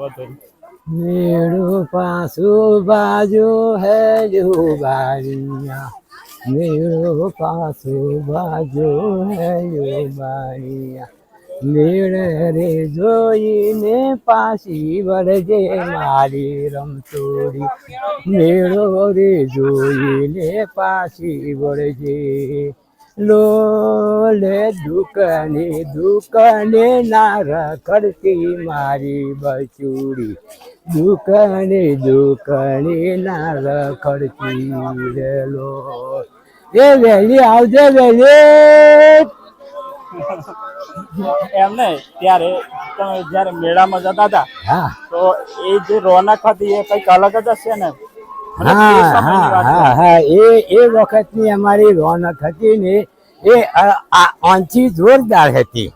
मेरू पासु बाजू है जो बारिया मेरू पासु बाजू है जो बारिया मेरे रे જોઈને પાછી વળજે મારી રમતોડી મેળો રે જોઈને પાછી વળજે લોલે દુકાને દુકાને ના રખડતી મારી બચુડી દુકાને દુકાને ના રખડતી રે લો એ વહેલી આવજે વહેલી એમ નહીં ત્યારે તમે જયારે મેળામાં જતા હતા હા તો એ જે રોનક હતી એ કઈક અલગ જ હશે ને હા હા હા હા એ વખતની અમારી રોનક હતી ને એ આંચી જોરદાર હતી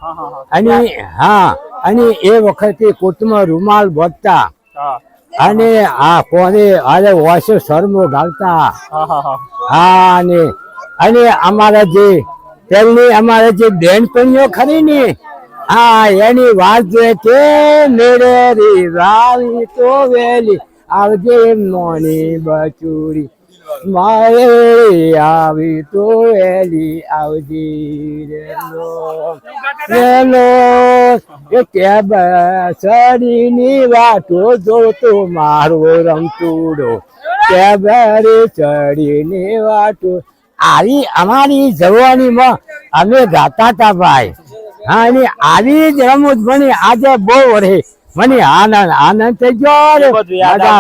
અને હા અને એ વખતે કોટમાં રૂમાલ બોધતા અને આ કોને અરે વાસો શરમો ગાલતા હા અને અમારા જે પેલી અમારે જે બેનપણીઓ ખરી ને હા એની વાત જોઈએ કે મેરે રી રાવી તો વેલી આવજે મોની બચુડી મારે આવી તો વેલી આવજે રેલો એ કે બસડીની વાતો જોતો મારો રમતુડો કે બરે ચડીની વાતો આવી અમારી જવાનીમાં અમે ગાતા હતા ભાઈ હા અને આવી જ રમત મને આજે બહુ વળે મને આનંદ થઈ ગયો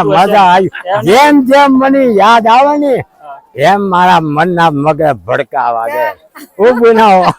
મજા આવી જેમ જેમ મને યાદ આવે ને એમ મારા મનના મગજ ભડકા વાગે ઉભું ના